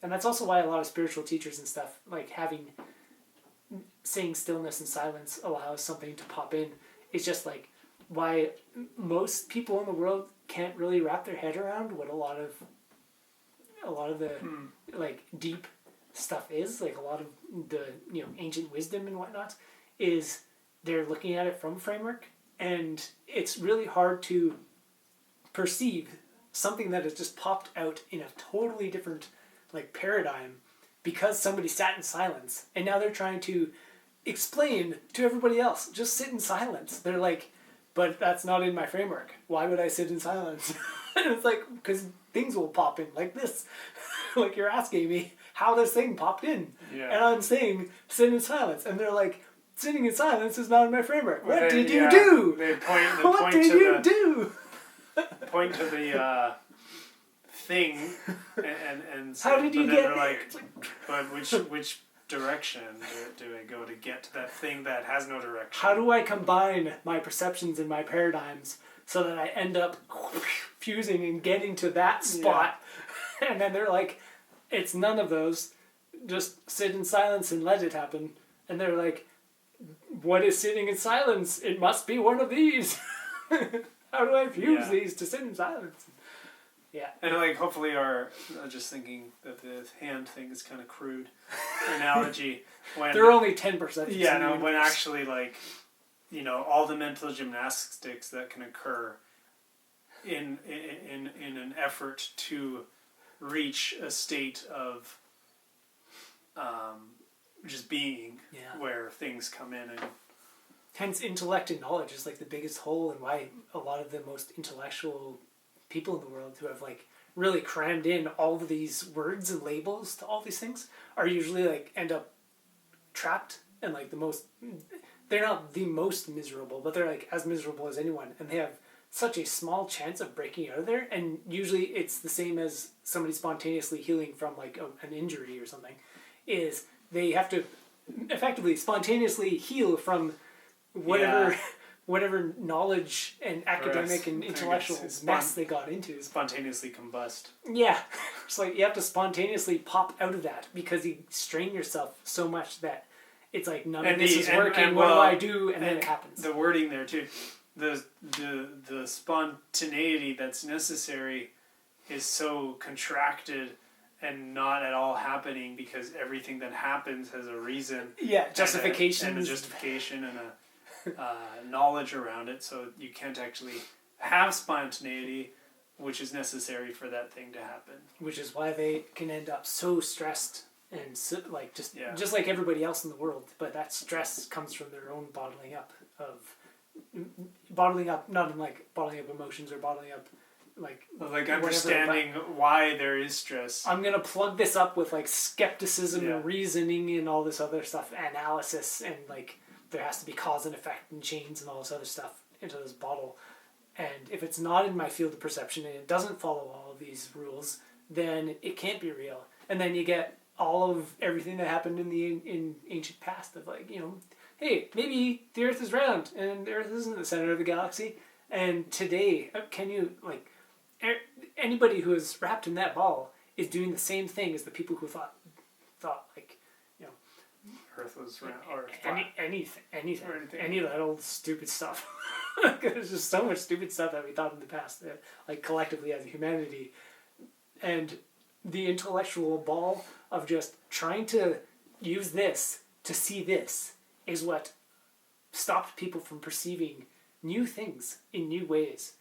And that's also why a lot of spiritual teachers and stuff, like saying stillness and silence allows something to pop in. It's just like why most people in the world can't really wrap their head around what a lot of the like deep stuff is, like a lot of the ancient wisdom and whatnot, is they're looking at it from a framework, and it's really hard to perceive something that has just popped out in a totally different like paradigm because somebody sat in silence, and now they're trying to explain to everybody else, just sit in silence. They're like, but that's not in my framework. Why would I sit in silence? And it's like, because things will pop in like this. Like you're asking me how this thing popped in. Yeah. And I'm saying sit in silence. And they're like, sitting in silence is not in my framework. What did you do? They point what did you do? Point to the thing and say, how did you get like, but which direction do I go to get to that thing that has no direction? How do I combine my perceptions and my paradigms so that I end up fusing and getting to that spot? Yeah. And then they're like, it's none of those. Just sit in silence and let it happen. And they're like, what is sitting in silence? It must be one of these. How do I fuse these to sit in silence? Yeah. And like hopefully just thinking that the hand thing is kind of crude analogy. When they're only 10%. Yeah, no, when actually like, all the mental gymnastics that can occur in an effort to reach a state of just being where things come in. And hence intellect and knowledge is like the biggest hole, and why a lot of the most intellectual people in the world who have like really crammed in all of these words and labels to all these things are usually like end up trapped and like they're not the most miserable, but they're like as miserable as anyone, and they have such a small chance of breaking out of there. And usually it's the same as somebody spontaneously healing from like an injury or something, is they have to effectively spontaneously heal from whatever knowledge and academic and intellectual mess they got into. Spontaneously combust. Yeah. It's like you have to spontaneously pop out of that because you strain yourself so much that it's like none of this is working. What do I do? And then it happens. The wording there too. The spontaneity that's necessary is so contracted and not at all happening because everything that happens has a reason. Yeah, justification. And a justification and a knowledge around it, so you can't actually have spontaneity, which is necessary for that thing to happen. Which is why they can end up so stressed and so, like just like everybody else in the world. But that stress comes from their own bottling up, not in like bottling up emotions or bottling up like understanding why there is stress. I'm gonna plug this up with like skepticism and reasoning and all this other stuff, analysis, and like there has to be cause and effect and chains and all this other stuff into this bottle. And if it's not in my field of perception and it doesn't follow all of these rules, then it can't be real. And then you get all of everything that happened in ancient past of like, hey, maybe the Earth is round and the Earth isn't the center of the galaxy. And today, can you like anybody who is wrapped in that ball is doing the same thing as the people who thought like, Earth was round, or anything, any of that old stupid stuff. There's just so much stupid stuff that we thought in the past, like collectively as a humanity, and the intellectual ball of just trying to use this to see this is what stopped people from perceiving new things in new ways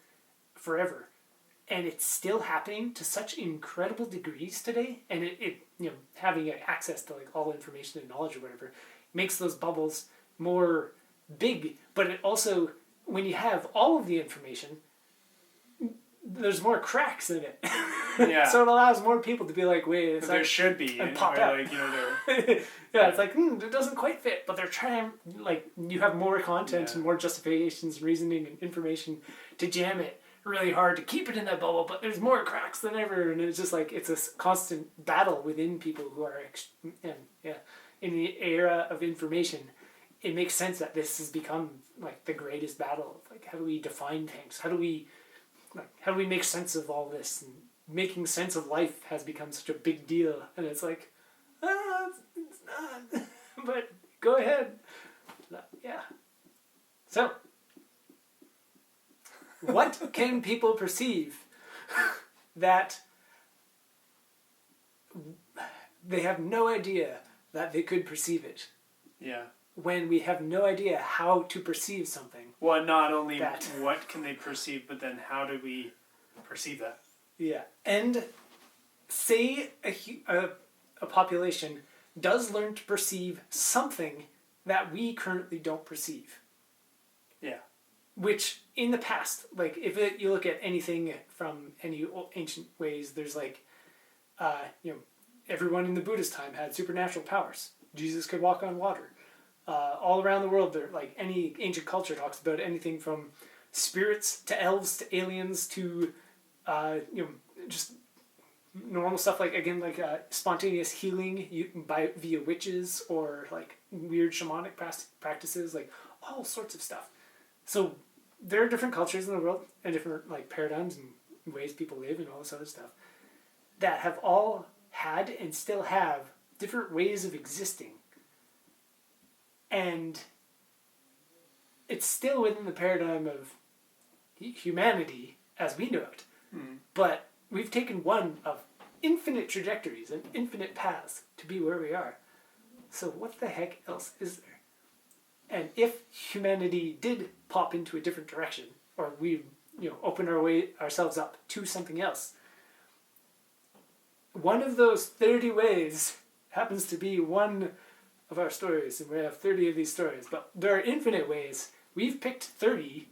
forever. And it's still happening to such incredible degrees today, and it having access to like all information and knowledge or whatever makes those bubbles more big. But it also, when you have all of the information, there's more cracks in it. Yeah. So it allows more people to be like, wait, there should be, and pop out. Like, yeah, it's like it doesn't quite fit, but they're trying. Like you have more content and more justifications, reasoning, and information to jam it really hard to keep it in that bubble, but there's more cracks than ever, and it's just like it's a constant battle within people who are in the era of information. It makes sense that this has become like the greatest battle. Like, how do we define things? How do we make sense of all this? And making sense of life has become such a big deal, and it's like, it's not. But go ahead. Yeah. So, what can people perceive that they have no idea that they could perceive it? Yeah. When we have no idea how to perceive something. Well, not only that. What can they perceive, but then how do we perceive that? Yeah. And say a population does learn to perceive something that we currently don't perceive. Yeah. Which, in the past, like, if you look at anything from any ancient ways, there's like, everyone in the Buddhist time had supernatural powers. Jesus could walk on water. All around the world, there, like, any ancient culture talks about anything from spirits to elves to aliens to, just normal stuff, like, again, like spontaneous healing via witches or like weird shamanic practices, like all sorts of stuff. So there are different cultures in the world and different like paradigms and ways people live and all this other stuff that have all had and still have different ways of existing. And it's still within the paradigm of humanity as we know it. Mm. But we've taken one of infinite trajectories and infinite paths to be where we are. So what the heck else is there? And if humanity did pop into a different direction, or we open ourselves up to something else, one of those 30 ways happens to be one of our stories, and we have 30 of these stories, but there are infinite ways. We've picked 30